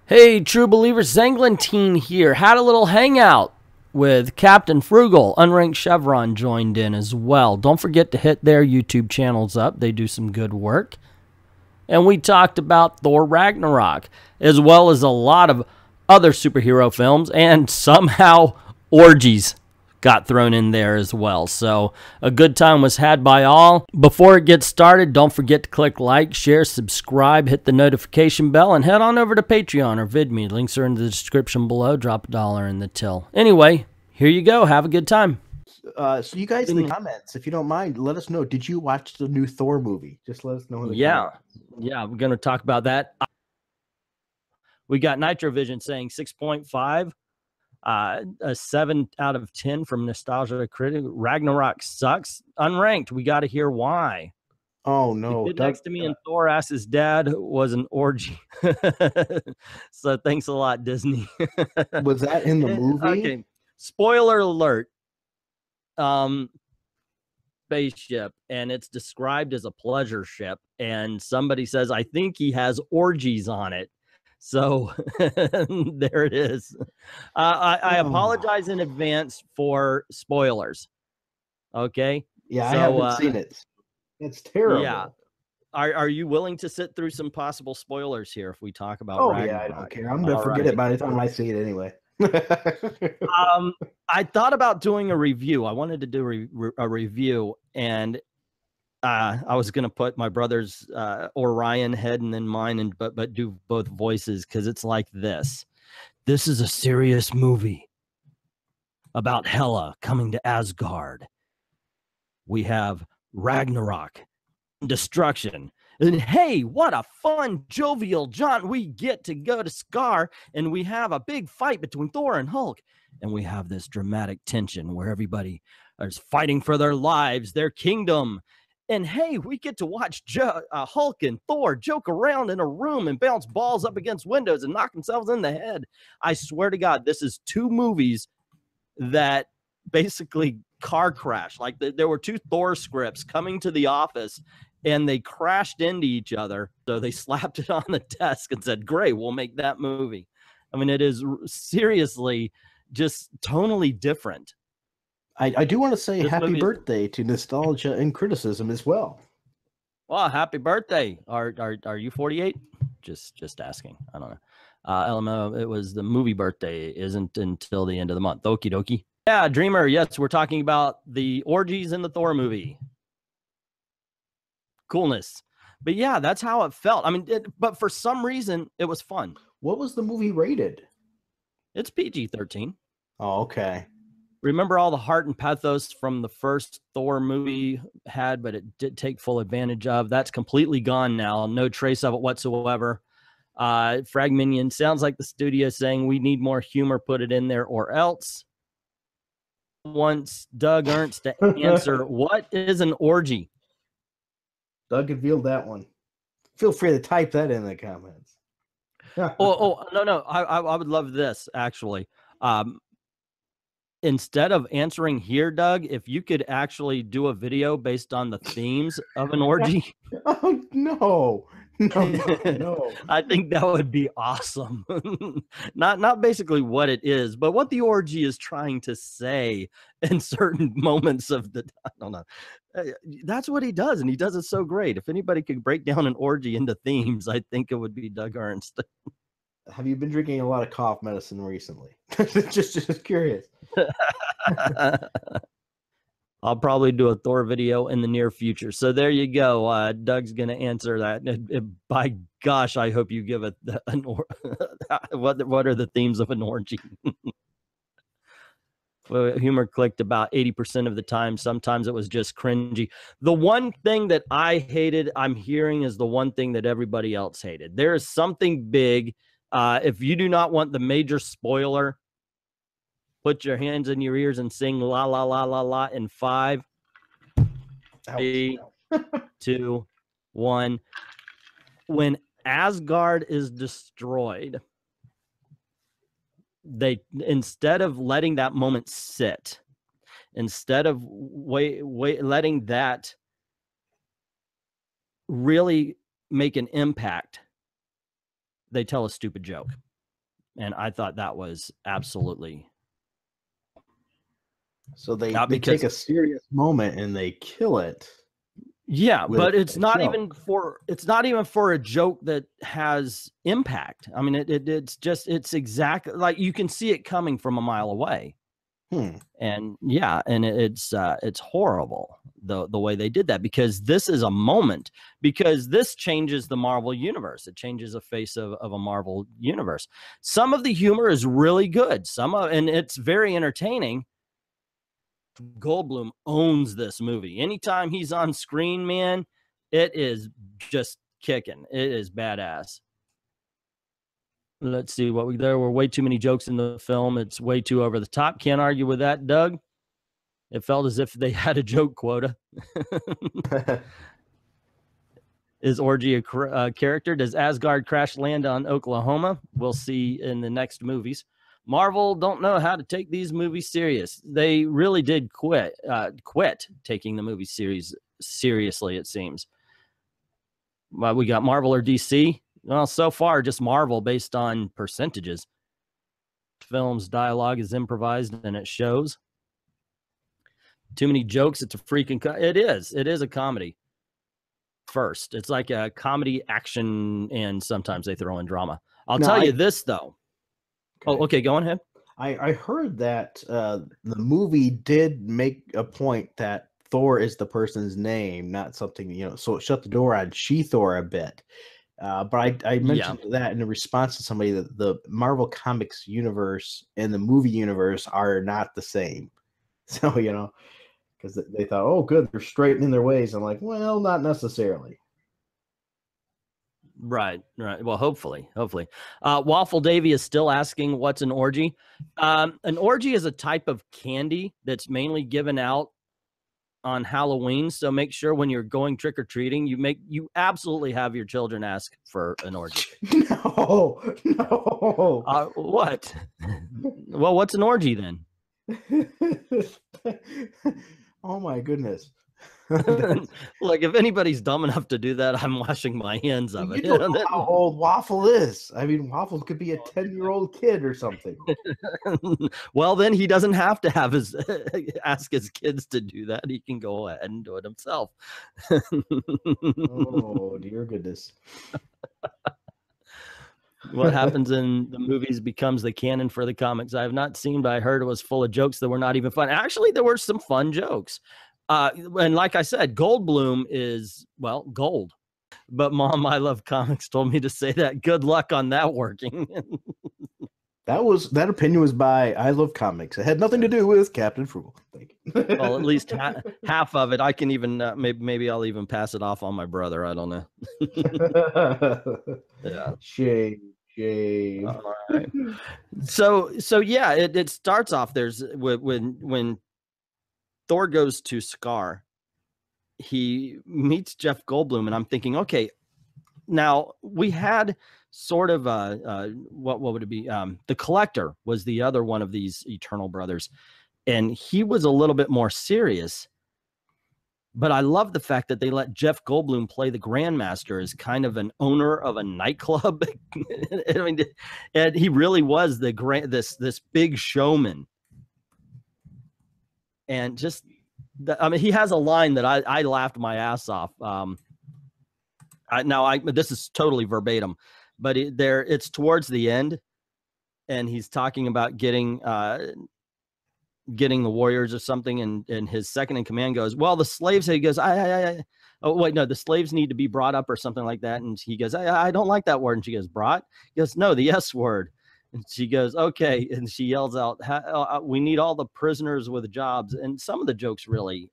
Hey, true believers, Zanglantine here. Had a little hangout with Captain Frugal. Unranked Chevron joined in as well. Don't forget to hit their YouTube channels up. They do some good work. And we talked about Thor Ragnarok, as well as a lot of other superhero films, and somehow Orgies got thrown in there as well. So a good time was had by all. Before it gets started, don't forget to click like, share, subscribe, hit the notification bell, and head on over to Patreon or VIDME. Links are in the description below. Drop $1 in the till. Anyway, here you go. Have a good time. So you guys in the comments, if you don't mind, let us know. Did you watch the new Thor movie? Just let us know. Yeah, we're going to talk about that. We got Nitrovision saying 6.5. A 7 out of 10 from Nostalgia Critic. Ragnarok sucks. Unranked. We got to hear why. Oh no! The kid next to me and Thor asked his dad was an orgy. So thanks a lot, Disney. Was that in the movie? Okay. Spoiler alert. Spaceship, and it's described as a pleasure ship, and somebody says, I think he has orgies on it. So there it is. I apologize in advance for spoilers. Okay. Yeah, so, I haven't seen it. It's terrible. Yeah. Are you willing to sit through some possible spoilers here if we talk about Ragnarok? Yeah, I don't care. I'm gonna forget it by the time I see it anyway. I thought about doing a review. I wanted to do a review, and I was gonna put my brother's Orion head and then mine, and but do both voices, because it's like this. This is a serious movie about Hela coming to Asgard. We have Ragnarok, destruction. And hey, what a fun, jovial jaunt. We get to go to Scar, and we have a big fight between Thor and Hulk. And we have this dramatic tension where everybody is fighting for their lives, their kingdom. And hey, we get to watch Hulk and Thor joke around in a room and bounce balls up against windows and knock themselves in the head. I swear to God, this is two movies that basically car crash. Like there were two Thor scripts coming to the office, and they crashed into each other. So they slapped it on the desk and said, great, we'll make that movie. I mean, it is seriously just tonally different. I do want to say happy birthday to Nostalgia and Criticism as well. Well, happy birthday. Are you 48? Just asking. I don't know. LMO, it was the movie birthday isn't until the end of the month. Okie dokie. Yeah, Dreamer. Yes, we're talking about the orgies in the Thor movie. Coolness. But yeah, that's how it felt. I mean, but for some reason, it was fun. What was the movie rated? It's PG-13. Oh, okay. Remember all the heart and pathos from the first Thor movie had, but it did take full advantage of. That's completely gone now. No trace of it whatsoever. Fragminion sounds like the studio saying we need more humor, put it in there or else. Wants Doug Ernst to answer, what is an orgy? Doug revealed that one. Feel free to type that in the comments. No. I would love this, actually. Instead of answering here, Doug, if you could actually do a video based on the themes of an orgy. Oh, no. No. I think that would be awesome. Not basically what it is, but what the orgy is trying to say in certain moments of the, I don't know. That's what he does, and he does it so great. If anybody could break down an orgy into themes, I think it would be Doug Ernst. Have you been drinking a lot of cough medicine recently? just curious. I'll probably do a Thor video in the near future. So there you go. Doug's going to answer that. By gosh, I hope you give it what are the themes of an orgy? Well, humor clicked about 80% of the time. Sometimes it was just cringy. The one thing that I hated, I'm hearing, is the one thing that everybody else hated. There is something big. If you do not want the major spoiler, put your hands in your ears and sing la la la la la in 5, 3, 2, 1. When Asgard is destroyed, they, instead of letting that moment sit, instead of letting that really make an impact, they tell a stupid joke. And I thought that was absolutely. So they take a serious moment and they kill it. Yeah, but it's not even for a joke that has impact. I mean, it's exactly like you can see it coming from a mile away. And yeah, and it's horrible the way they did that, because this is a moment, because this changes the Marvel universe. It changes the face of a Marvel universe. Some of the humor is really good. And it's very entertaining. Goldblum owns this movie. Anytime he's on screen, man, it is just kicking. It is badass. Let's see what there were way too many jokes in the film. It's way too over the top. Can't argue with that, Doug. It felt as if they had a joke quota. Is Orgy a character? Does Asgard crash land on Oklahoma? We'll see in the next movies. Marvel don't know how to take these movies serious. They really did quit taking the movie series seriously, it seems. Well, we got Marvel or DC? Well, so far, just Marvel based on percentages. Film's dialogue is improvised and it shows. Too many jokes. It's a freaking... It is a comedy. First, it's like a comedy action, and sometimes they throw in drama. I'll tell you this, though. Okay. Oh, okay, go on ahead. I heard that the movie did make a point that Thor is the person's name, not something, you know, so it shut the door on She-Thor a bit. But I mentioned that in response to somebody that the Marvel Comics universe and the movie universe are not the same. So, you know, because they thought, oh, good, they're straightening their ways. I'm like, well, not necessarily. Right. Well, hopefully. Waffle Davy is still asking, what's an orgy? An orgy is a type of candy that's mainly given out on Halloween. So make sure when you're going trick-or-treating, you absolutely have your children ask for an orgy. No. What? Well, what's an orgy then? Oh my goodness. Look, if anybody's dumb enough to do that, I'm washing my hands of it. You don't know how old Waffle is. I mean, Waffle could be a 10-year-old kid or something. Well, then he doesn't have to ask his kids to do that. He can go ahead and do it himself. Oh, dear goodness. What happens in the movies becomes the canon for the comics. I have not seen, but I heard it was full of jokes that were not even fun. Actually, there were some fun jokes. And like I said, Goldblum is, well, gold. But Mom, I Love Comics told me to say that. Good luck on that working. That opinion was by I Love Comics. It had nothing to do with Captain Frugal. Thank you. Well, at least half of it. I can even maybe I'll even pass it off on my brother. I don't know. Yeah. Shame. All right. So yeah, it starts off. There's when Thor goes to Scar, he meets Jeff Goldblum, and I'm thinking, okay, now we had sort of what would it be? The Collector was the other one of these Eternal brothers, and he was a little bit more serious. But I love the fact that they let Jeff Goldblum play the Grandmaster as kind of an owner of a nightclub. I mean, and he really was this big showman. And just, I mean, he has a line that I laughed my ass off. This is totally verbatim, but it's towards the end, and he's talking about getting the warriors or something, and his second in command goes, well, the slaves, he goes, oh wait, no, the slaves need to be brought up or something like that, and he goes, I don't like that word, and she goes, brought? He goes, no, the S word. And she goes, okay, and she yells out, we need all the prisoners with jobs. And some of the jokes really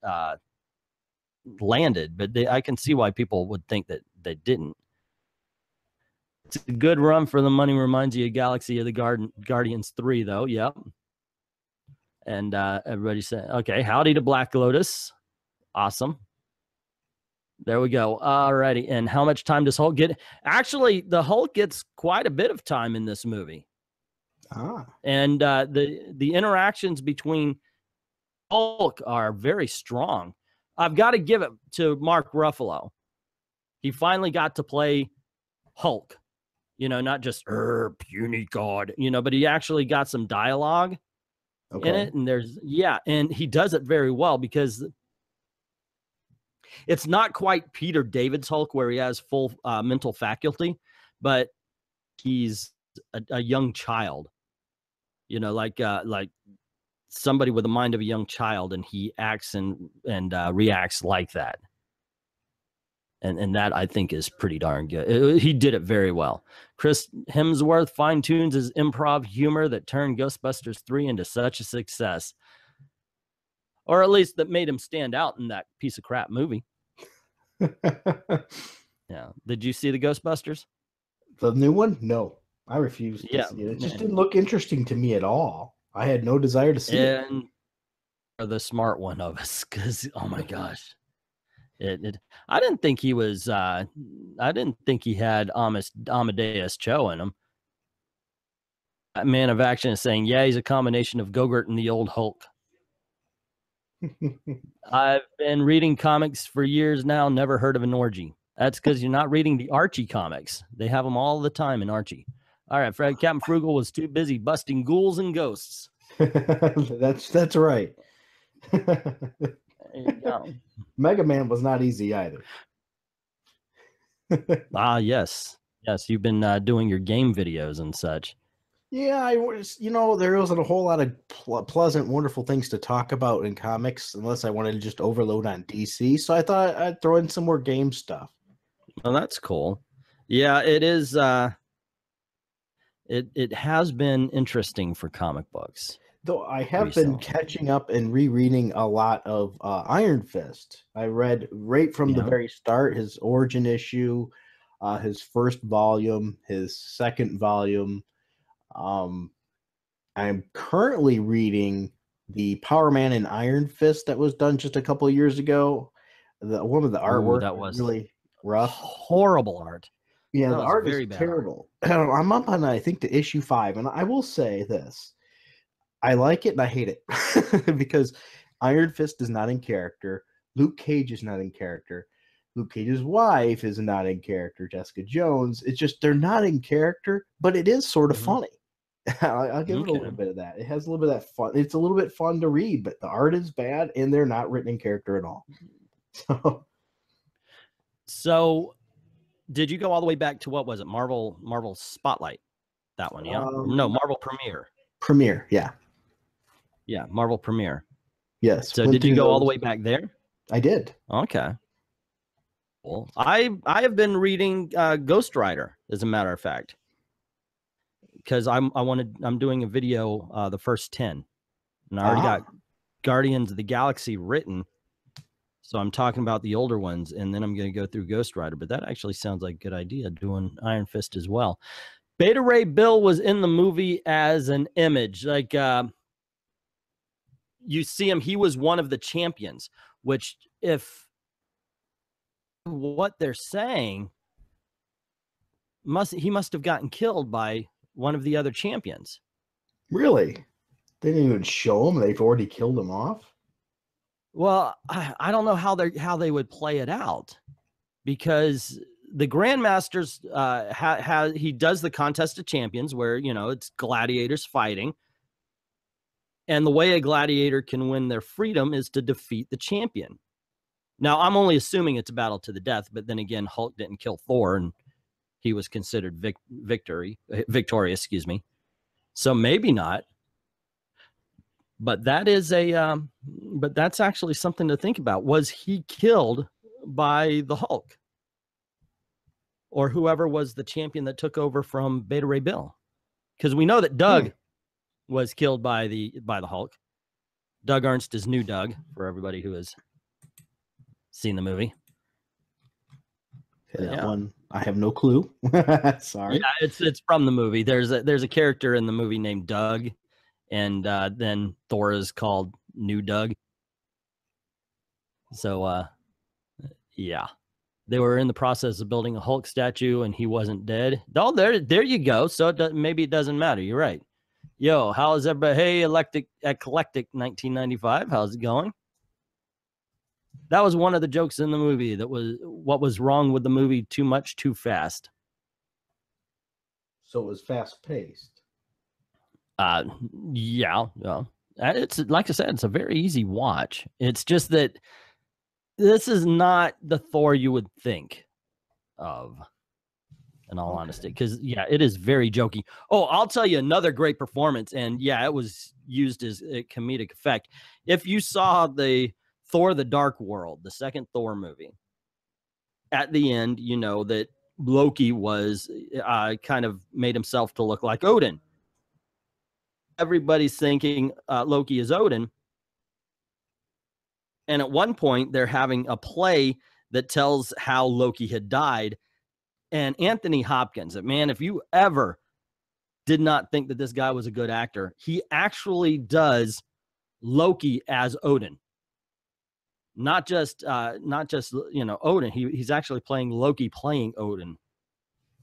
landed, but I can see why people would think that they didn't. It's a good run for the money. Reminds you of Galaxy of the Guardians 3, though. Yep. And everybody said, okay, howdy to Black Lotus. Awesome. There we go. All righty. And how much time does Hulk get? Actually, the Hulk gets quite a bit of time in this movie. And the interactions between Hulk are very strong. I've got to give it to Mark Ruffalo. He finally got to play Hulk. You know, not just puny god, you know, but he actually got some dialogue in it. And and he does it very well, because it's not quite Peter David's Hulk where he has full mental faculty, but he's a young child, you know, like somebody with the mind of a young child, and he acts and reacts like that. And that, I think, is pretty darn good. He did it very well. Chris Hemsworth fine-tunes his improv humor that turned Ghostbusters 3 into such a success. Or at least that made him stand out in that piece of crap movie. Yeah. Did you see the Ghostbusters? The new one? No. I refused to see it. It just didn't look interesting to me at all. I had no desire to see it. And the smart one of us, because, oh my gosh. I didn't think he was. I didn't think he had Amadeus Cho in him. That Man of Action is saying, yeah, he's a combination of Gogurt and the old Hulk. I've been reading comics for years now. Never heard of an orgy. That's because you're not reading the Archie comics. They have them all the time in Archie. All right, Fred. Captain Frugal was too busy busting ghouls and ghosts. That's right. There you go. Mega Man was not easy either. Yes. You've been doing your game videos and such. Yeah, I was. You know, there wasn't a whole lot of pleasant, wonderful things to talk about in comics, unless I wanted to just overload on DC. So I thought I'd throw in some more game stuff. Well, that's cool. Yeah, it is. It has been interesting for comic books. Though I have been catching up and rereading a lot of Iron Fist. I read right from the very start, his origin issue, his first volume, his second volume. I'm currently reading the Power Man and Iron Fist that was done just a couple of years ago. One of the artwork that was really rough. Horrible art. Yeah, the art is terrible. I'm up on, I think, the issue 5, and I will say this. I like it and I hate it because Iron Fist is not in character. Luke Cage is not in character. Luke Cage's wife is not in character. Jessica Jones. It's just they're not in character, but it is sort of funny. I'll give it a little bit of that. It has a little bit of that fun. It's a little bit fun to read, but the art is bad and they're not written in character at all. So did you go all the way back to, what was it? Marvel Spotlight. That one, yeah? No, Marvel Premiere. Premiere, yeah. Yeah, Marvel Premiere. Yes. So did you go all the way back there? I did. Okay. Well, I have been reading Ghost Rider, as a matter of fact, because I'm doing a video, the first 10, and I already got Guardians of the Galaxy written, so I'm talking about the older ones, and then I'm going to go through Ghost Rider. But that actually sounds like a good idea, doing Iron Fist as well. Beta Ray Bill was in the movie as an image, like. You see him, he was one of the champions, which, if what they're saying, he must have gotten killed by one of the other champions. Really? They didn't even show him. They've already killed him off. Well, I don't know how they would play it out, because the Grandmasters he does the contest of champions where, you know, it's gladiators fighting. And the way a gladiator can win their freedom is to defeat the champion. Now, I'm only assuming it's a battle to the death, but then again, Hulk didn't kill Thor, and he was considered victorious, excuse me. So maybe not. But that is but that's actually something to think about. Was he killed by the Hulk, or whoever was the champion that took over from Beta Ray Bill? Because we know that Doug was killed by the Hulk. Doug Ernst is New Doug, for everybody who has seen the movie. That one, I have no clue. Sorry. Yeah, it's from the movie. There's a character in the movie named Doug, and then Thor is called New Doug. So yeah, they were in the process of building a Hulk statue, and he wasn't dead. Oh, there you go. So maybe it doesn't matter. You're right. Yo, how is everybody? Hey, Eclectic 1995. How's it going? That was one of the jokes in the movie. That was what was wrong with the movie. Too much, too fast. So it was fast paced. Yeah. It's like I said, it's a very easy watch. It's just that this is not the Thor you would think of, in all honesty, because yeah, it is very jokey. Oh, I'll tell you another great performance, and yeah, it was used as a comedic effect. If you saw the Thor: The Dark World, the second Thor movie, at the end, you know that Loki was kind of made himself to look like Odin. Everybody's thinking Loki is Odin. And at one point, they're having a play that tells how Loki had died. And Anthony Hopkins, man, if you ever did not think that this guy was a good actor, he actually does Loki as Odin. Not just Odin. He's actually playing Loki playing Odin.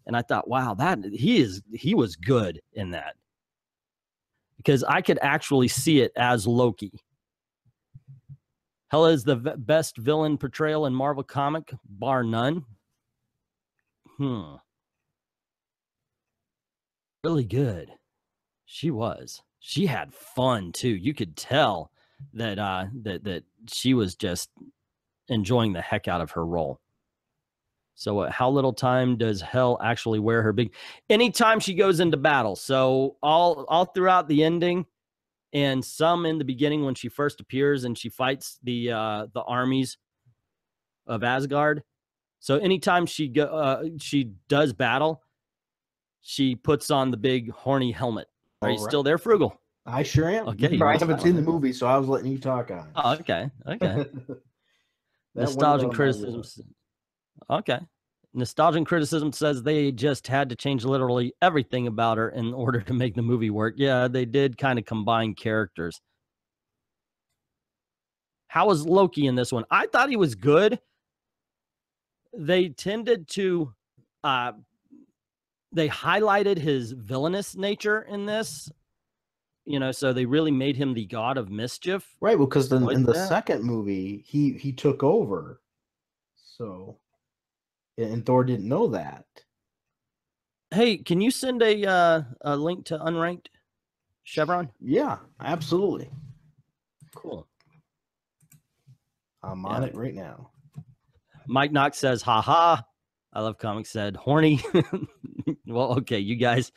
And I thought, wow, he was good in that. Because I could actually see it as Loki. Hell is the best villain portrayal in Marvel comic, bar none. Really good. She was. She had fun too. You could tell that that she was just enjoying the heck out of her role. So how little time does Hell actually wear her big? Anytime she goes into battle. So all throughout the ending, and some in the beginning when she first appears and she fights the armies of Asgard. So anytime she does battle, she puts on the big horny helmet. Are you still there, Frugal? I sure am. Okay, I haven't seen the movie, so I was letting you talk on it. Oh, okay. Nostalgic criticism. Okay. Nostalgic criticism says they just had to change literally everything about her in order to make the movie work. Yeah, they did kind of combine characters. How was Loki in this one? I thought he was good. They tended to they highlighted his villainous nature in this. You know, so they really made him the god of mischief. Right, well, because in the second movie, he took over. So, and Thor didn't know that. Hey, can you send a link to Unranked Chevron? Yeah, absolutely. Cool. I'm on it right now. Mike Knox says, haha. I love comics, said horny. Well, okay, you guys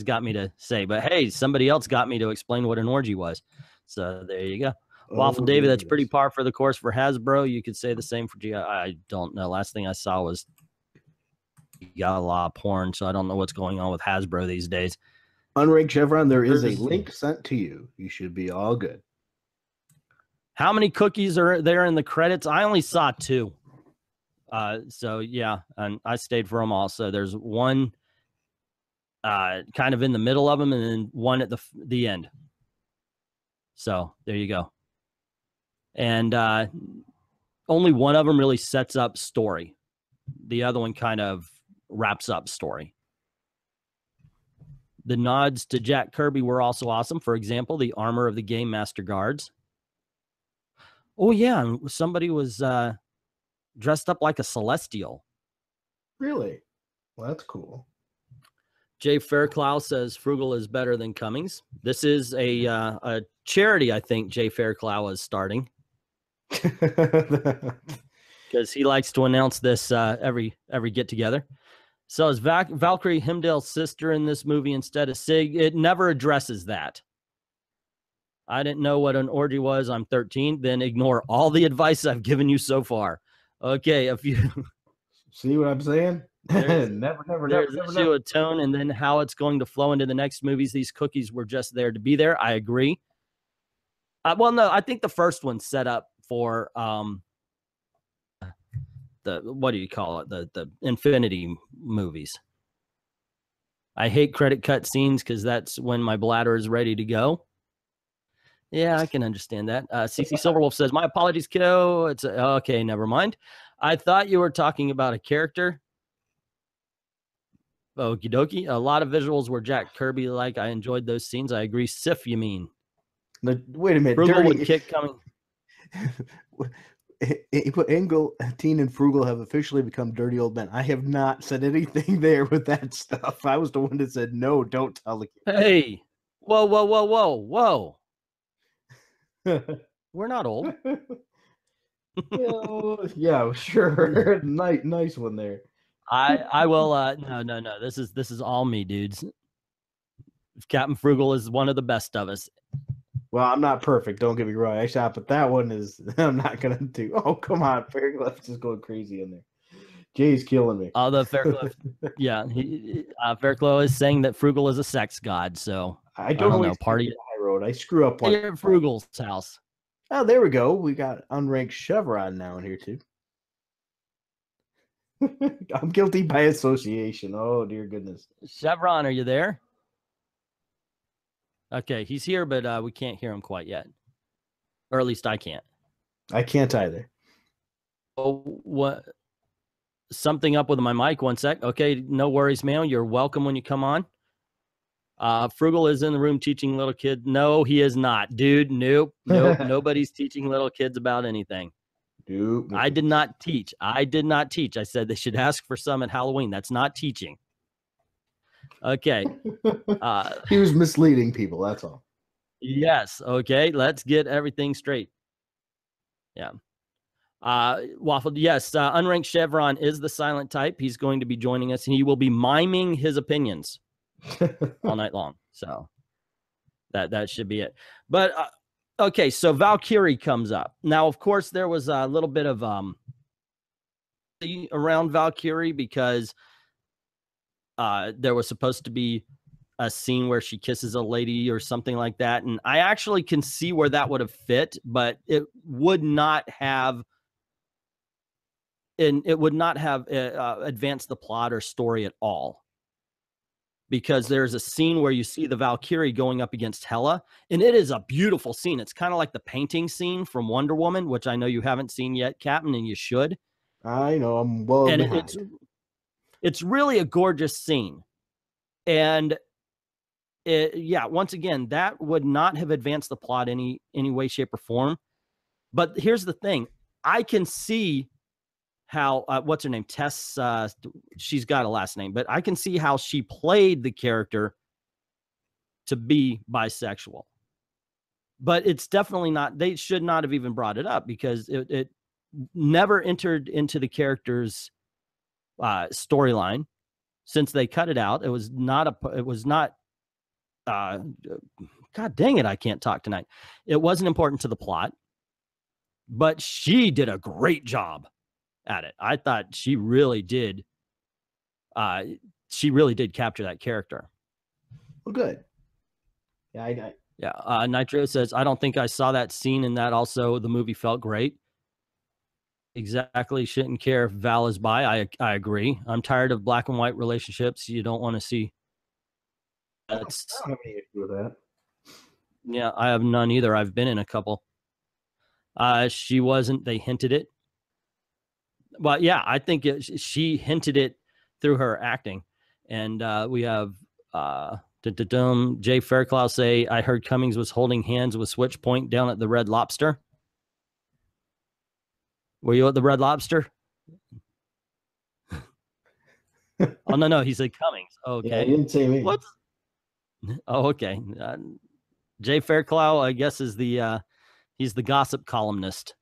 got me to say, but hey, somebody else got me to explain what an orgy was. So there you go. Waffle David, that's pretty par for the course for Hasbro. You could say the same for GI. I don't know. Last thing I saw was you got a lot of porn, so I don't know what's going on with Hasbro these days. Unranked Chevron, there is a link sent to you. You should be all good. How many cookies are there in the credits? I only saw 2. So yeah, and I stayed for them all. So there's one kind of in the middle of them and then one at the end. So there you go. And only one of them really sets up story. The other one kind of wraps up story. The nods to Jack Kirby were also awesome. For example, the armor of the Game Master Guards. Oh yeah, somebody was dressed up like a Celestial. Really? Well, that's cool. Jay Fairclough says Frugal is better than Cummings. This is a charity I think Jay Fairclough is starting. Because he likes to announce this every get-together. So is Valkyrie Heimdall's sister in this movie instead of Sig? It never addresses that. I didn't know what an orgy was. I'm 13. Then ignore all the advice I've given you so far. Okay, if you see what I'm saying, never a tone, and then how it's going to flow into the next movies. These cookies were just there to be there. I agree. Well, no, I think the first one's set up for the what do you call it? The Infinity movies. I hate credit cut scenes because that's when my bladder is ready to go. Yeah, I can understand that. CC Silverwolf says, my apologies, kiddo. It's okay, never mind. I thought you were talking about a character. Okie dokie. A lot of visuals were Jack Kirby-like. I enjoyed those scenes. I agree. Sif, you mean? No, wait a minute. Frugal would kick coming. He put Engeltine and Frugal have officially become dirty old men. I have not said anything there with that stuff. I was the one that said, no, don't tell the kid. Hey, whoa, whoa, whoa, whoa, whoa. We're not old. Yeah, sure. Nice one there. I will no. This is all me, dudes. Captain Frugal is one of the best of us. Well, I'm not perfect. Don't get me wrong. Actually, but that one is. I'm not gonna do. Oh, come on, Faircliff is going crazy in there. Jay's killing me. The Faircliff, yeah, Fairclough is saying that Frugal is a sex god. So I don't know. Party high road. I screw up one. At Frugal's house. Oh, there we go. We got unranked Chevron now in here too. I'm guilty by association. Oh dear goodness. Chevron, are you there? Okay, he's here, but we can't hear him quite yet. Or at least I can't. I can't either. Oh, what? Something up with my mic. One sec. Okay, no worries, man. You're welcome when you come on. Frugal is in the room teaching little kids. No, he is not, dude. Nope. Nobody's teaching little kids about anything. Nope. I did not teach. I said they should ask for some at Halloween. That's not teaching. Okay. He was misleading people. That's all. Yes. Okay. Let's get everything straight. Yeah. Waffle. Yes. Unranked Chevron is the silent type. He's going to be joining us, and he will be miming his opinions all night long. So that should be it. But okay. So Valkyrie comes up now. Of course, there was a little bit of around Valkyrie because there was supposed to be a scene where she kisses a lady or something like that. And I actually can see where that would have fit, but it would not have, advanced the plot or story at all. Because there's a scene where you see the Valkyrie going up against Hela, and it is a beautiful scene. It's kind of like the painting scene from Wonder Woman, which I know you haven't seen yet, Captain, and you should. I know, I'm well behind. It's really a gorgeous scene. And once again, that would not have advanced the plot any way, shape, or form. But here's the thing. I can see how, what's her name? Tess, she's got a last name, but I can see how she played the character to be bisexual. But it's definitely not, they should not have even brought it up because it never entered into the character's storyline since they cut it out. It was not God dang it, I can't talk tonight. It wasn't important to the plot, but she did a great job at it. I thought she really did capture that character. Well, good. Yeah, Nitro says, I don't think I saw that scene, and that also the movie felt great. Exactly. Shouldn't care if Val is bi. I agree. I'm tired of black and white relationships. You don't want to see. I don't have any issue with that. Yeah, I have none either. I've been in a couple. She wasn't. They hinted it. Well, yeah, I think she hinted it through her acting. And we have Jay Fairclough say, I heard Cummings was holding hands with Switchpoint down at the Red Lobster. Were you at the Red Lobster? Oh, no, he said Cummings. Okay. Yeah, he didn't say me. What? Oh, okay. Jay Fairclough, I guess, is he's the gossip columnist.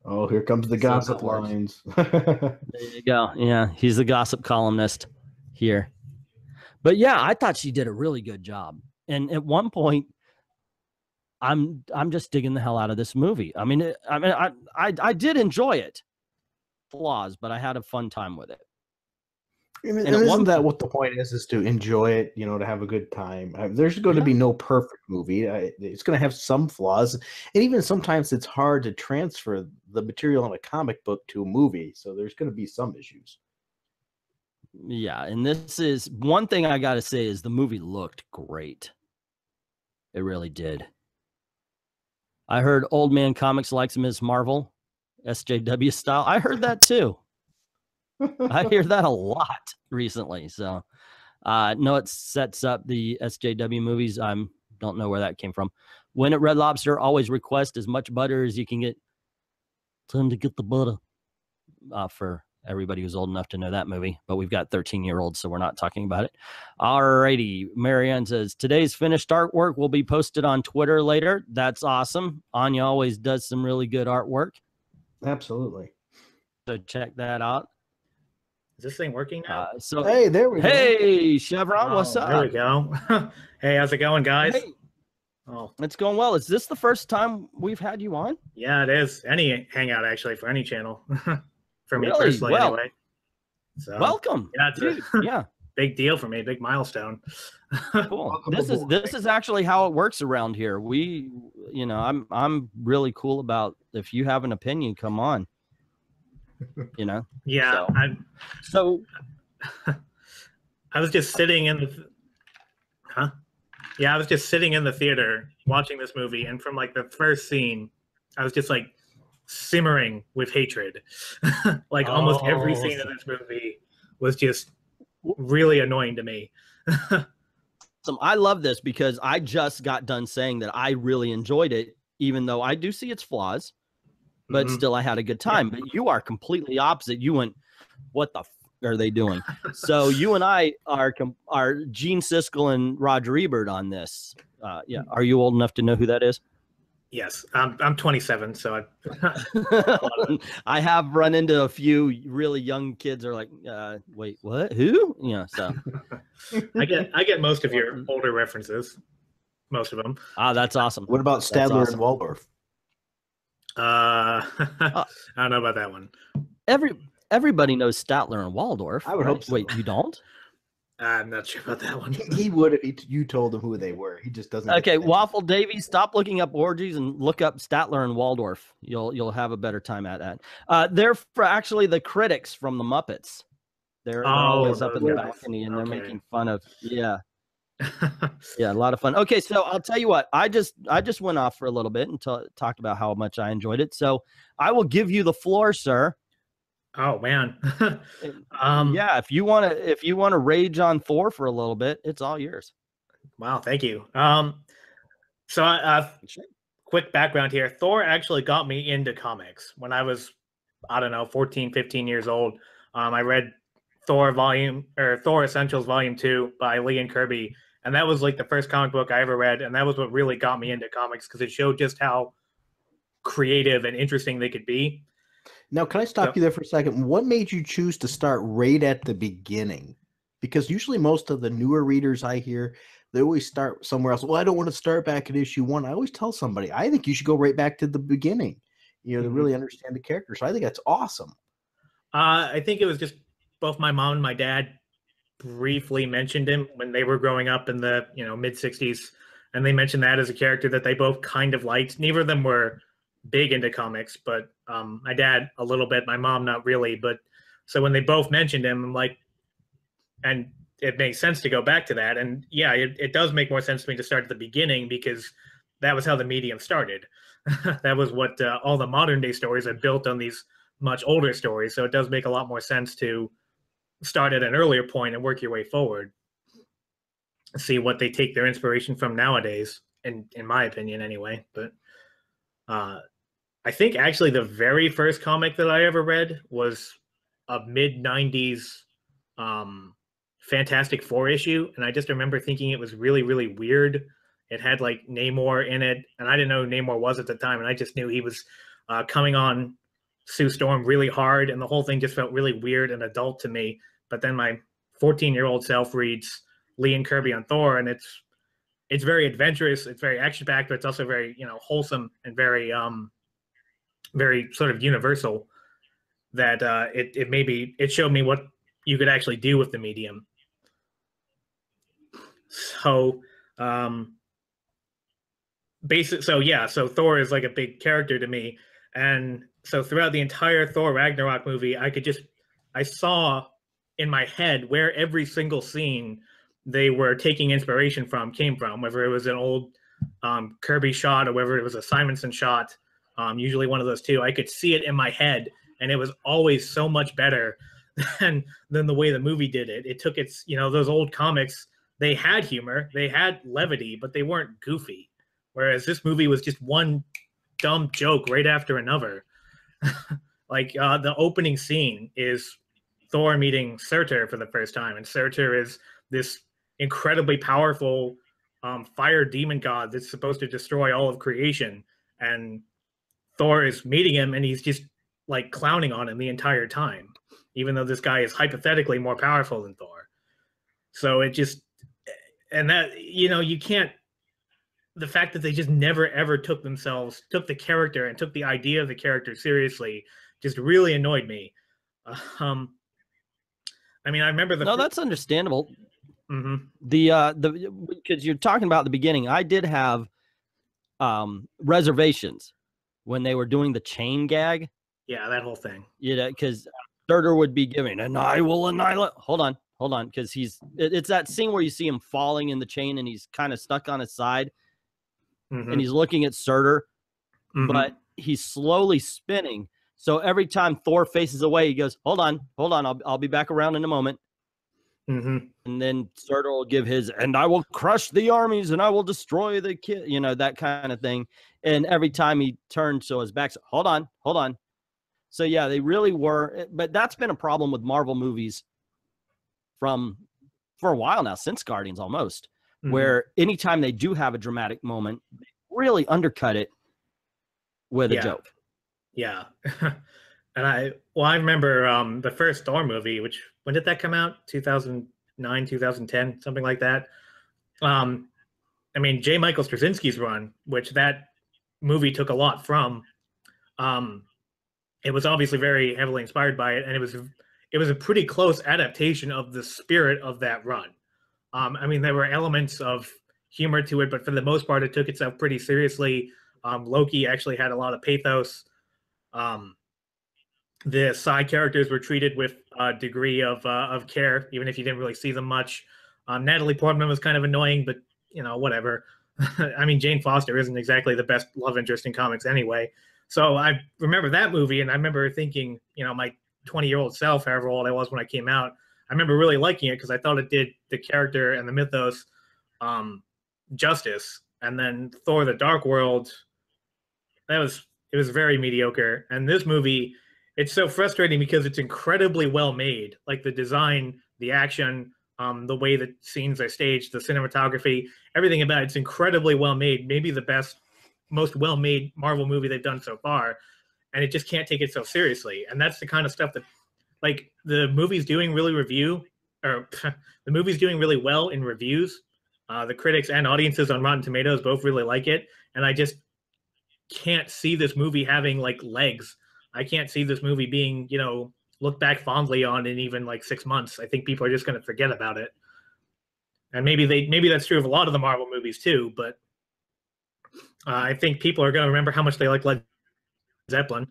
Oh, here comes the gossip lines. There you go. Yeah, he's the gossip columnist here. But yeah, I thought she did a really good job. And at one point, I'm just digging the hell out of this movie. I mean, I did enjoy it. Flaws, but I had a fun time with it. And isn't that what the point is to enjoy it, to have a good time? There's going to be no perfect movie. It's going to have some flaws. And even sometimes it's hard to transfer the material in a comic book to a movie. So there's going to be some issues. Yeah. And this is one thing I got to say is the movie looked great. It really did. I heard Old Man Comics likes Ms. Marvel, SJW style. I heard that too. I hear that a lot recently. So, no, it sets up the SJW movies. Don't know where that came from. When at Red Lobster, always request as much butter as you can get. Time to get the butter. For everybody who's old enough to know that movie, but we've got 13-year-olds, so we're not talking about it. Alrighty. Marianne says, today's finished artwork will be posted on Twitter later. That's awesome. Anya always does some really good artwork. Absolutely. So check that out. Is this thing working now? So hey, there we go. Hey, Chevron, what's up? There we go. Hey, how's it going, guys? Hey. Oh, It's going well. Is this the first time we've had you on? yeah, it is. Any Hangout, actually, for any channel. For me Really? personally, Well, anyway. So, welcome. yeah, it's Dude, a yeah. big deal for me, big milestone. Cool. This is actually how it works around here. We, you know, I'm really cool about if you have an opinion, come on. You know. Yeah, So I was just sitting in the I was just sitting in the theater watching this movie, and from like the first scene, I was just like simmering with hatred. Like almost every scene in this movie was just really annoying to me. I love this because I just got done saying that I really enjoyed it, even though I do see its flaws, but still I had a good time. But you are completely opposite. You went, what the f are they doing? So you and I are Gene Siskel and Roger Ebert on this. Yeah. Are you old enough to know who that is? Yes, I'm 27, so I have run into a few really young kids are like, wait, what? Who? Yeah, so I get most of your older references, most of them. Ah, that's awesome. What about Stadler and Waldorf? I don't know about that one. Everybody knows Statler and Waldorf. I would hope so. Wait, you don't? I'm not sure about that one. He would if you told him who they were. He just doesn't. Okay, Waffle Davy, stop looking up Orgies and look up Statler and Waldorf. You'll have a better time at that. They're actually the critics from the Muppets. They're always up in the balcony and they're making fun of yeah, a lot of fun. Okay, so I'll tell you what. I just went off for a little bit and talked about how much I enjoyed it. So I will give you the floor, sir. Oh man. Yeah, if you want to rage on Thor for a little bit, it's all yours. Wow, thank you. So quick background here. Thor actually got me into comics when I was, I don't know, 14, 15 years old. I read Thor Essentials Volume 2 by Lee and Kirby, and that was like the first comic book I ever read, and that was what really got me into comics because it showed just how creative and interesting they could be. Now, can I stop you there for a second? What made you choose to start right at the beginning? Because usually most of the newer readers I hear, they always start somewhere else. Well, I don't want to start back at issue 1. I always tell somebody, I think you should go right back to the beginning, you know, to really understand the character. So I think that's awesome. I think it was just both my mom and my dad briefly mentioned him when they were growing up in the, mid-60s. And they mentioned that as a character that they both kind of liked. Neither of them were big into comics, but my dad a little bit, my mom not really. But so when they both mentioned him, I'm like, and it makes sense to go back to that. And yeah, it does make more sense to me to start at the beginning because that was how the medium started. That was what all the modern day stories are built on, these much older stories. So it does make a lot more sense to start at an earlier point and work your way forward. See what they take their inspiration from nowadays, in my opinion anyway. But I think actually the very first comic that I ever read was a mid-90s Fantastic Four issue, and I just remember thinking it was really, really weird. It had like Namor in it, and I didn't know who Namor was at the time, and I just knew he was coming on Sue Storm really hard, and the whole thing just felt really weird and adult to me. But then my 14-year-old self reads Lee and Kirby on Thor, and it's very adventurous, it's very action-packed, but it's also very, wholesome and very very sort of universal, that it showed me what you could actually do with the medium. So so Thor is like a big character to me. And so throughout the entire Thor Ragnarok movie, I saw in my head where every single scene they were taking inspiration from came from, whether it was an old Kirby shot or whether it was a Simonson shot. Usually one of those two. I could see it in my head, and it was always so much better than the way the movie did it. It took its, those old comics, they had humor, they had levity, but they weren't goofy. whereas this movie was just one dumb joke right after another. Like the opening scene is Thor meeting Surtur for the first time, and Surtur is this incredibly powerful fire demon god that's supposed to destroy all of creation, and Thor is meeting him, and he's just like clowning on him the entire time, even though this guy is hypothetically more powerful than Thor. So it just, and that, you know, you can't, the fact that they just never ever took the character and took the idea of the character seriously just really annoyed me. I mean, I remember No, that's understandable. Mm-hmm. Because you're talking about the beginning, I did have reservations when they were doing the chain gag. Yeah, that whole thing. You know, because Surtur would be giving, and I will annihilate. Hold on, because it's that scene where you see him falling in the chain and he's kind of stuck on his side, and he's looking at Surtur, but he's slowly spinning. So every time Thor faces away, he goes, hold on, I'll be back around in a moment. And then Surtur will give his, and I will crush the armies and I will destroy the kid, you know, that kind of thing. And every time he turns, so his back's, hold on. So yeah, they really were, but that's been a problem with Marvel movies for a while now, since Guardians almost, where anytime they do have a dramatic moment, they really undercut it with a joke. Yeah. And I remember the first Thor movie, which, when did that come out? 2009, 2010, something like that. I mean, J. Michael Straczynski's run, which that movie took a lot from, it was obviously very heavily inspired by it, and it was a pretty close adaptation of the spirit of that run. I mean, there were elements of humor to it, but for the most part, it took itself pretty seriously. Loki actually had a lot of pathos. The side characters were treated with a degree of care, even if you didn't really see them much. Natalie Portman was kind of annoying, but, you know, whatever. I mean, Jane Foster isn't exactly the best love interest in comics anyway. So I remember that movie, and I remember thinking, you know, my 20-year-old self, however old I was when I came out, I remember really liking it because I thought it did the character and the mythos justice. And then Thor: The Dark World, it was very mediocre. And this movie, it's so frustrating because it's incredibly well made. Like the design, the action, the way the scenes are staged, the cinematography, everything about it's incredibly well made. Maybe the best, most well made Marvel movie they've done so far. And it just can't take itself seriously. And that's the kind of stuff that, like, the movie's doing really the movie's doing really well in reviews. The critics and audiences on Rotten Tomatoes both really like it. And I just can't see this movie having like legs. I can't see this movie being, you know, looked back fondly on in even like 6 months. I think people are just going to forget about it. And maybe that's true of a lot of the Marvel movies too, but I think people are going to remember how much they like Led Zeppelin.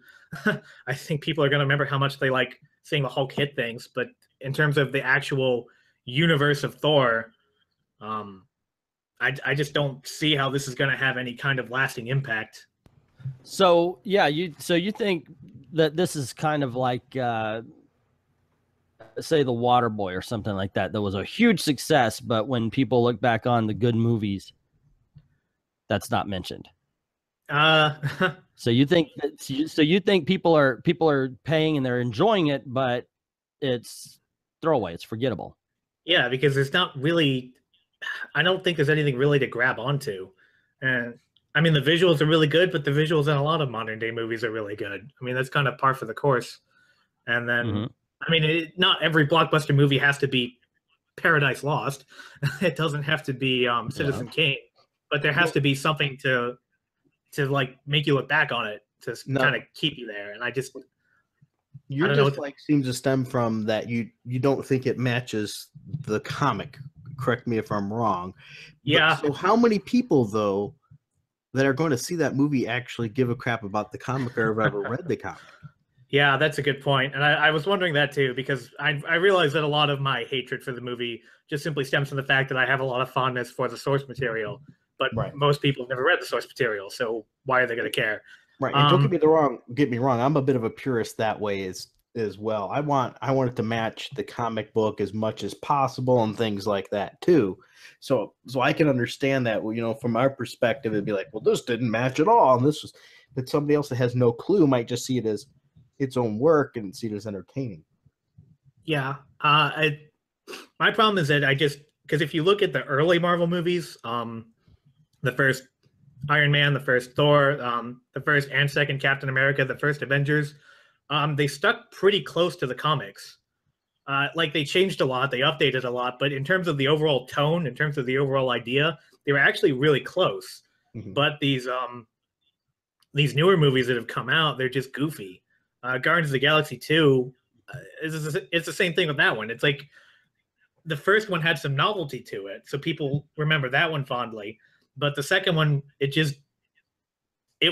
I think people are going to remember how much they like seeing the Hulk hit things, but in terms of the actual universe of Thor, I just don't see how this is going to have any kind of lasting impact. So yeah, you think that this is kind of like say The Waterboy or something like that was a huge success, but when people look back on the good movies, that's not mentioned. So you think people are paying and they're enjoying it, but it's throwaway, it's forgettable. Yeah, because there's not really, I don't think there's anything really to grab onto. And I mean, the visuals are really good, but the visuals in a lot of modern day movies are really good. I mean, that's kind of par for the course. And then, I mean, not every blockbuster movie has to be Paradise Lost. It doesn't have to be Citizen Kane, but there has to be something to like make you look back on it, to kind of keep you there. And I just, your dislike seems to stem from that you don't think it matches the comic. Correct me if I'm wrong. Yeah. But, so how many people though that are going to see that movie actually give a crap about the comic or have ever read the comic? Yeah, that's a good point. And I was wondering that too, because I realized that a lot of my hatred for the movie just simply stems from the fact that I have a lot of fondness for the source material, but most people have never read the source material. So why are they going to care? Right. And don't get me wrong. I'm a bit of a purist that way. Is as well. I want it to match the comic book as much as possible and things like that too. So I can understand that, you know, from our perspective, it'd be like, well, this didn't match at all, and this was, but somebody else that has no clue might just see it as its own work and see it as entertaining. Yeah, my problem is that because if you look at the early Marvel movies, the first Iron Man, the first Thor, the first and second Captain America, the first Avengers, they stuck pretty close to the comics. Like they changed a lot, they updated a lot, but in terms of the overall tone, in terms of the overall idea, they were actually really close. Mm-hmm. But these newer movies that have come out, they're just goofy. Guardians of the Galaxy 2, it's the same thing with that one. It's like the first one had some novelty to it, so people remember that one fondly. But the second one, it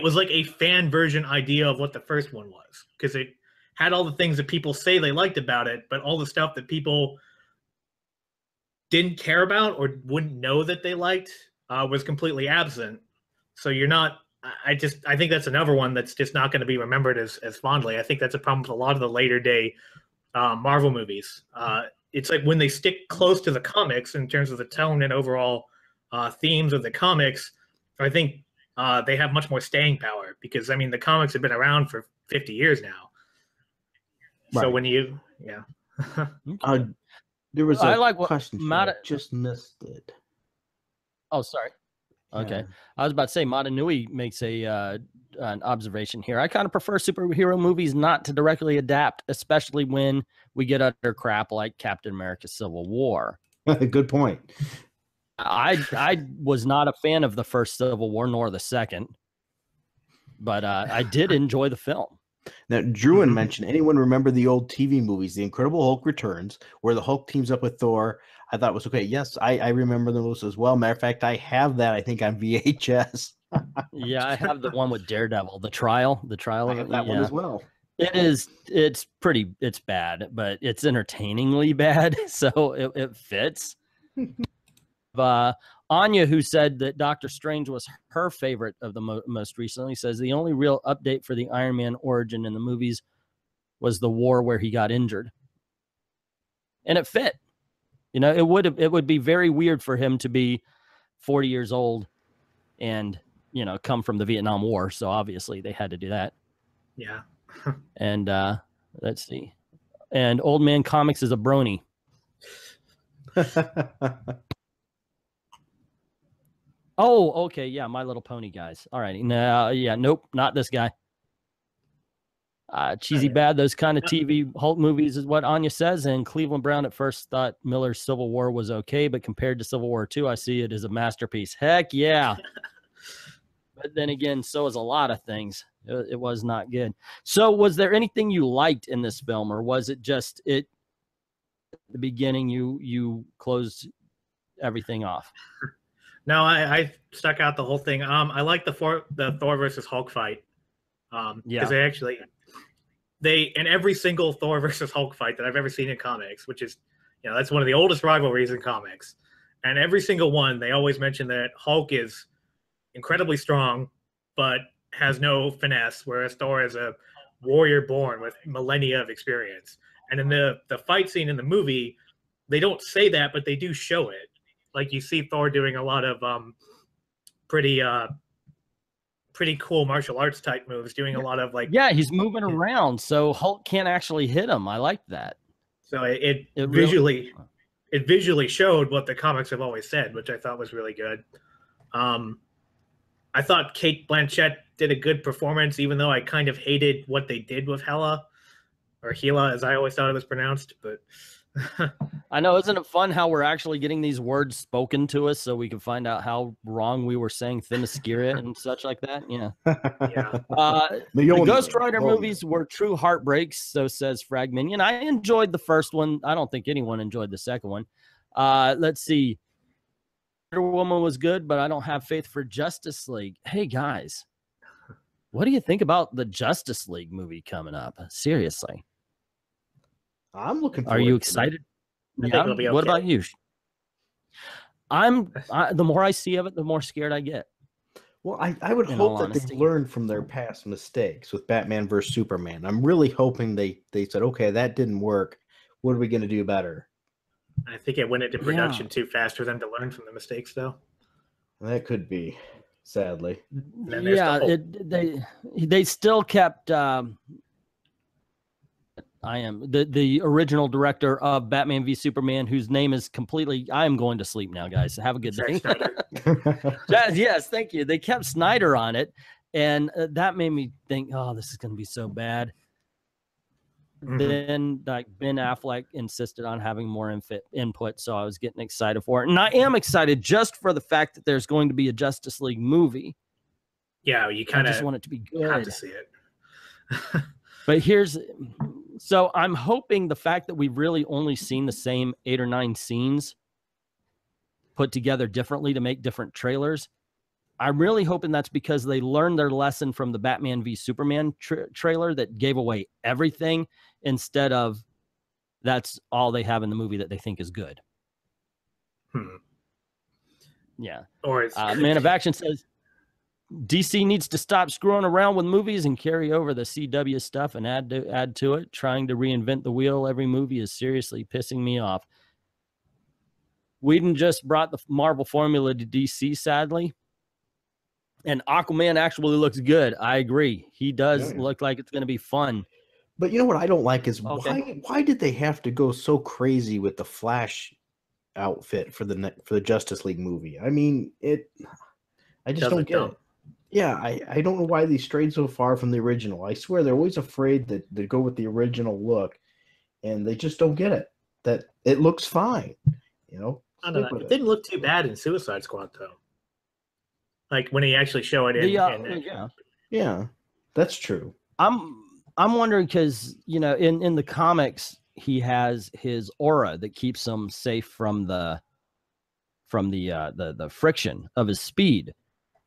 was like a fan version idea of what the first one was, because it had all the things that people say they liked about it, but all the stuff that people didn't care about or wouldn't know that they liked was completely absent. So you're not. I think that's another one that's just not going to be remembered as fondly. I think that's a problem with a lot of the later day Marvel movies. It's like when they stick close to the comics in terms of the tone and overall themes of the comics, I think they have much more staying power, because I mean the comics have been around for 50 years now. Right. So when you, there was a question. I just missed it. Oh, sorry. Okay. Yeah. I was about to say, Madanui makes an observation here. I kind of prefer superhero movies not to directly adapt, especially when we get utter crap like Captain America Civil War. Good point. I was not a fan of the first Civil War nor the second, but I did enjoy the film. Now, Druin mentioned, anyone remember the old TV movies, The Incredible Hulk Returns, where the Hulk teams up with Thor? I thought it was okay. Yes, I remember those as well. Matter of fact, I have that, I think, on VHS. Yeah, I have the one with Daredevil, the trial. I have that one as well. It's bad, but it's entertainingly bad, so it fits. Anya, who said that Doctor Strange was her favorite of the most recently, says the only real update for the Iron Man origin in the movies was the war where he got injured, and it fit. You know, it would be very weird for him to be 40 years old and, you know, come from the Vietnam War. So obviously they had to do that. Yeah. And let's see. And Old Man Comics is a brony. Oh, okay. Yeah. My Little Pony guys. All right. No, yeah. Nope. Not this guy. Cheesy bad. Those kind of TV Hulk movies is what Anya says. And Cleveland Brown at first thought Miller's Civil War was okay, but compared to Civil War II, I see it as a masterpiece. Heck yeah. But then again, so is a lot of things. It was not good. So was there anything you liked in this film, or was it just at the beginning you closed everything off? No, I stuck out the whole thing. I like the Thor versus Hulk fight. Because they in every single Thor versus Hulk fight that I've ever seen in comics, which is, you know, that's one of the oldest rivalries in comics, and every single one they always mention that Hulk is incredibly strong but has no finesse, whereas Thor is a warrior born with millennia of experience. And in the fight scene in the movie, they don't say that, but they do show it. Like you see Thor doing a lot of pretty cool martial arts type moves, doing a lot of like, yeah, he's moving around, so Hulk can't actually hit him. I like that. So it visually showed what the comics have always said, which I thought was really good. I thought Cate Blanchett did a good performance, even though I kind of hated what they did with Hela, or Hela as I always thought it was pronounced. But I know, isn't it fun how we're actually getting these words spoken to us so we can find out how wrong we were saying Themyscira and such like that? Yeah. Yeah. The Ghost Rider movies were true heartbreaks, so says FRAGMINION. I enjoyed the first one. I don't think anyone enjoyed the second one. Let's see. Wonder Woman was good, but I don't have faith for Justice League. Hey, guys, what do you think about the Justice League movie coming up? Seriously. I'm looking forward. Are you excited? I think it'll be okay. What about you? The more I see of it, the more scared I get. Well, I would hope that they learned from their past mistakes with Batman versus Superman. I'm really hoping they said, okay, that didn't work. What are we going to do better? I think it went into production too fast for them to learn from the mistakes, though. That could be, sadly. Yeah, they still kept. I am the original director of Batman v Superman, whose name is completely. I am going to sleep now, guys. Have a good day. Yes, thank you. They kept Snyder on it, and that made me think, oh, this is going to be so bad. Then like Ben Affleck insisted on having more input, so I was getting excited for it, and I am excited just for the fact that there's going to be a Justice League movie. Yeah, you kind of just want it to be good. Have to see it. But so I'm hoping the fact that we've really only seen the same 8 or 9 scenes put together differently to make different trailers. I'm really hoping that's because they learned their lesson from the Batman v Superman trailer that gave away everything, instead of that's all they have in the movie that they think is good. Yeah. Or it's Man of Action says DC needs to stop screwing around with movies and carry over the CW stuff and add to it. Trying to reinvent the wheel every movie is seriously pissing me off. Whedon just brought the Marvel formula to DC, sadly. And Aquaman actually looks good. I agree. He does look like it's going to be fun. But you know what I don't like is why did they have to go so crazy with the Flash outfit for the Justice League movie? I mean, I just don't get it. Yeah, I don't know why they strayed so far from the original. I swear they're always afraid that they go with the original look, and they just don't get it. That it looks fine, you know. I don't know. It didn't look too bad in Suicide Squad, though. Like when he actually show it in. Yeah, that's true. I'm wondering because in the comics he has his aura that keeps him safe from the friction of his speed.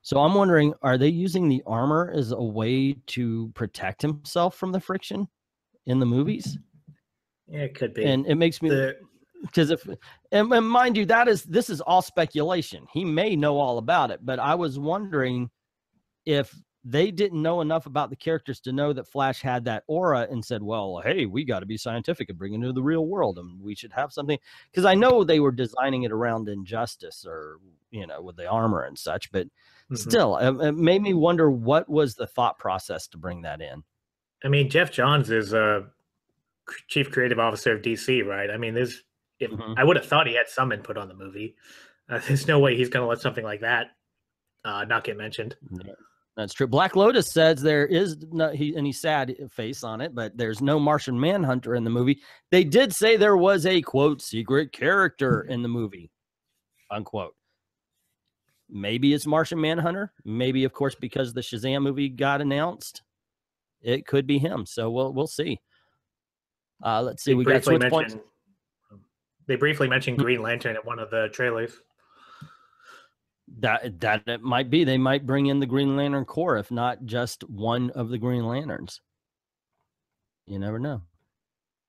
So I'm wondering, are they using the armor as a way to protect himself from the friction in the movies? Yeah, it could be. And it makes me because and mind you, this is all speculation. He may know all about it, but I was wondering if they didn't know enough about the characters to know that Flash had that aura and said, well, hey, we got to be scientific and bring it into the real world, and we should have something. Because I know they were designing it around Injustice or with the armor and such, but still, it made me wonder what was the thought process to bring that in. I mean, Jeff Johns is chief creative officer of DC, right? I mean, I would have thought he had some input on the movie. There's no way he's going to let something like that not get mentioned. Yeah, that's true. Black Lotus says there is no, he's sad face on it, but there's no Martian Manhunter in the movie. They did say there was a quote secret character in the movie, unquote. Maybe it's Martian Manhunter. Maybe, of course, because the Shazam movie got announced, it could be him. So we'll see. Let's see. We got switch points. They briefly mentioned Green Lantern at one of the trailers. That it might be. They might bring in the Green Lantern Corps, if not just one of the Green Lanterns. You never know.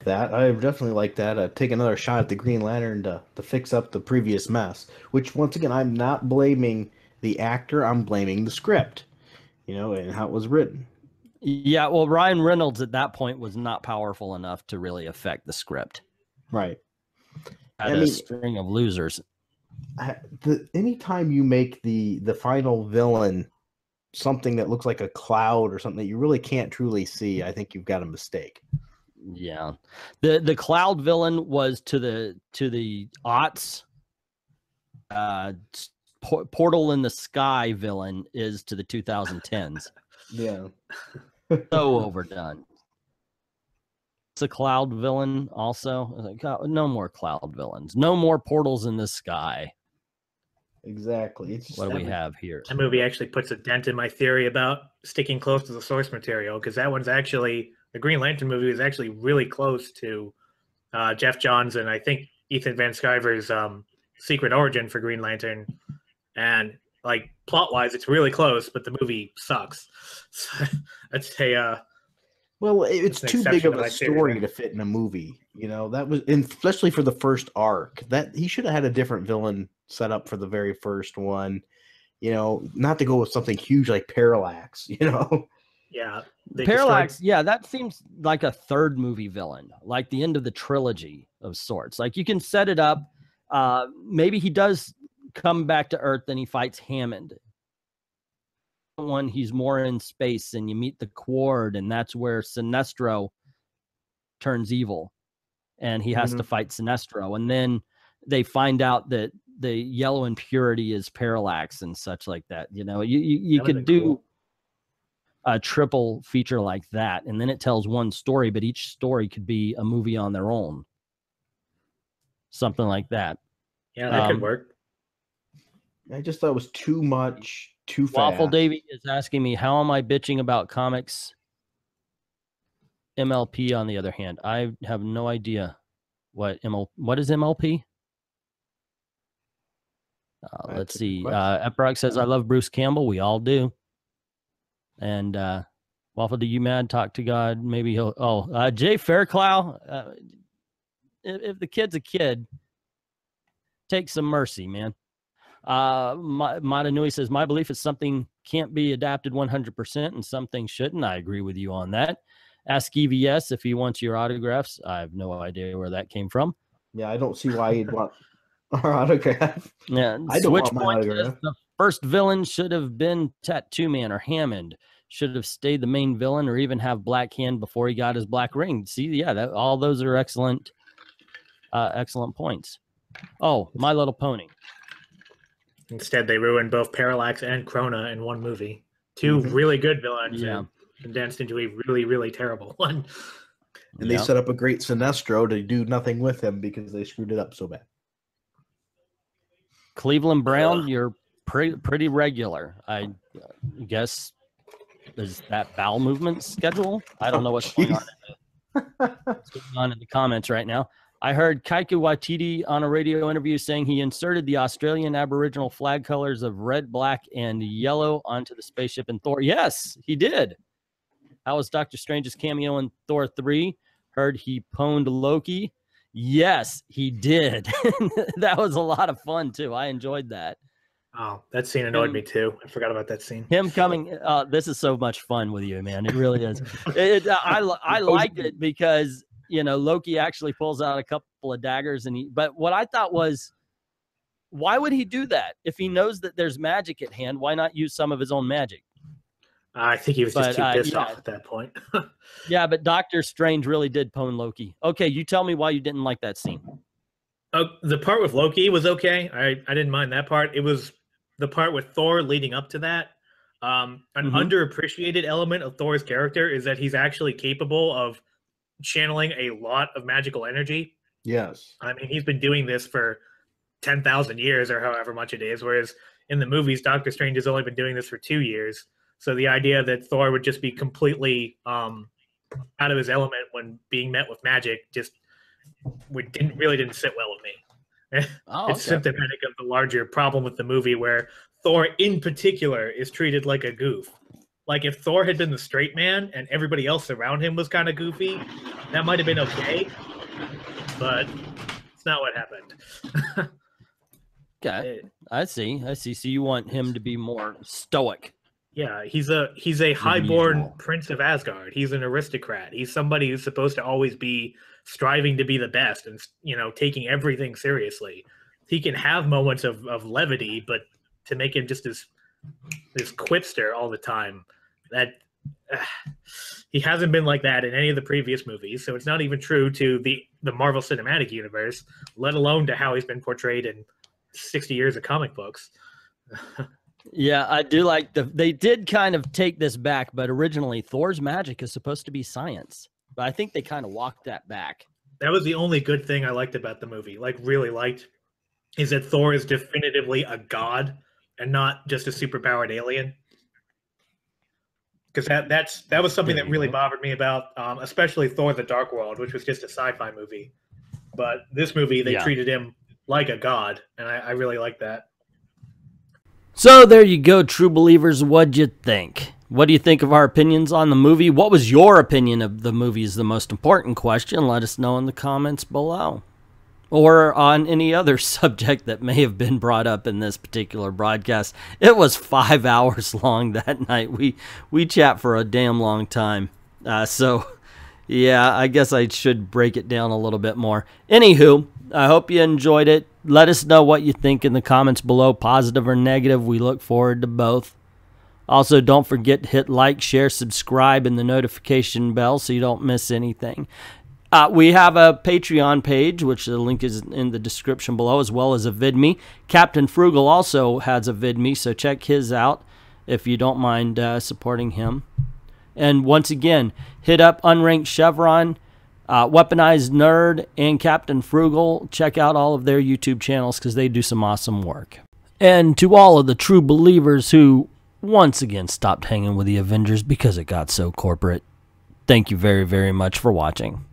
That I definitely like that. Take another shot at the Green Lantern to fix up the previous mess. Which, once again, I'm not blaming the actor. I'm blaming the script, and how it was written. Yeah, well, Ryan Reynolds at that point was not powerful enough to really affect the script. Right. A string of losers. Anytime you make the final villain something that looks like a cloud or something that you really can't truly see, I think you've got a mistake. Yeah, the cloud villain was to the aughts. Portal in the Sky villain is to the 2010s. Yeah, so overdone. It's a cloud villain also. I was like, God, no more cloud villains. No more portals in the sky. Exactly. What do we have here? That movie actually puts a dent in my theory about sticking close to the source material, because that one's actually, the Green Lantern movie is actually really close to Jeff Johns and I think Ethan Van Sciver's secret origin for Green Lantern. And like plot-wise, it's really close, but the movie sucks. So that's a well, it's too big of a story to fit in a movie. That was, especially for the first arc. That he should have had a different villain set up for the very first one. you know, not to go with something huge like Parallax, you know. Yeah. Parallax, yeah, that seems like a third movie villain, like the end of the trilogy of sorts. Like you can set it up. Maybe he does come back to Earth and he fights Hammond. One, he's more in space, and you meet the Quard, and that's where Sinestro turns evil, and he has to fight Sinestro. And then they find out that the yellow impurity is Parallax and such like that. You know, you could do a triple feature like that, and then it tells one story, but each story could be a movie on their own. Something like that. Yeah, that could work. I just thought it was too much, too fast. Waffle Davy is asking me, how am I bitching about comics? MLP, on the other hand, I have no idea what is MLP? Let's see. Eprock says, I love Bruce Campbell. We all do. And Waffle, do you mad? Talk to God. Maybe he'll. Jay Fairclough. If the kid's a kid, take some mercy, man. Madanui says, my belief is something can't be adapted 100% and some things shouldn't. I agree with you on that. Ask EVS if he wants your autographs. I have no idea where that came from. Yeah, I don't see why he'd want our autograph. Yeah, I don't want my autograph. The first villain should have been Tattoo Man or Hammond. Should have stayed the main villain, or even have Black Hand before he got his black ring. See, yeah, all those are excellent, excellent points. Oh, My Little Pony. Instead, they ruined both Parallax and Krona in one movie. Two really good villains, condensed into a really, really terrible one. And they set up a great Sinestro to do nothing with him because they screwed it up so bad. Cleveland Brown, you're pretty regular. I guess, is that bowel movement schedule? I don't know what's going on in the comments right now. I heard Kaika Waititi on a radio interview saying he inserted the Australian Aboriginal flag colors of red, black, and yellow onto the spaceship in Thor. Yes, he did. How was Doctor Strange's cameo in Thor 3? Heard he pwned Loki. Yes, he did. That was a lot of fun, too. I enjoyed that. Oh, that scene annoyed me, too. I forgot about that scene. Him coming, this is so much fun with you, man. It really is. I liked it because, you know, Loki actually pulls out a couple of daggers. But what I thought was, why would he do that? If he knows that there's magic at hand, why not use some of his own magic? I think he was just too pissed off at that point. Yeah, but Doctor Strange really did pwn Loki. Okay, you tell me why you didn't like that scene. The part with Loki was okay. I didn't mind that part. It was the part with Thor leading up to that. An underappreciated element of Thor's character is that he's actually capable of channeling a lot of magical energy. Yes. I mean, he's been doing this for 10,000 years or however much it is, whereas in the movies, Doctor Strange has only been doing this for 2 years. So the idea that Thor would just be completely out of his element when being met with magic just didn't sit well with me. It's symptomatic of the larger problem with the movie where Thor in particular is treated like a goof. Like if Thor had been the straight man and everybody else around him was kind of goofy, that might have been okay. But it's not what happened. Okay, I see. So you want him to be more stoic. Yeah, he's a highborn prince of Asgard. He's an aristocrat. He's somebody who's supposed to always be striving to be the best and, you know, taking everything seriously. He can have moments of levity, but to make him just this quipster all the time, that he hasn't been like that in any of the previous movies. So it's not even true to the Marvel Cinematic Universe, let alone to how he's been portrayed in 60 years of comic books. Yeah, I do like they did kind of take this back, but originally Thor's magic is supposed to be science. But I think they kind of walked that back. That was the only good thing I liked about the movie, really liked, is that Thor is definitively a god and not just a superpowered alien. Because that was something that really bothered me about, especially Thor: The Dark World, which was just a sci-fi movie. But this movie, they treated him like a god, and I really like that. So there you go, true believers. What'd you think? What do you think of our opinions on the movie? What was your opinion of the movie is the most important question. Let us know in the comments below. or on any other subject that may have been brought up in this particular broadcast. It was 5 hours long that night. We chat for a damn long time. So, yeah, I guess I should break it down a little bit more. Anywho, I hope you enjoyed it. Let us know what you think in the comments below, positive or negative. We look forward to both. Also, don't forget to hit like, share, subscribe, and the notification bell so you don't miss anything. We have a Patreon page, which the link is in the description below, as well as a VIDME. Captain Frugal also has a VIDME, so check his out if you don't mind supporting him. And once again, hit up Unranked Chevron, Weaponized Nerd, and Captain Frugal. Check out all of their YouTube channels because they do some awesome work. And to all of the true believers who once again stopped hanging with the Avengers because it got so corporate, thank you very, very much for watching.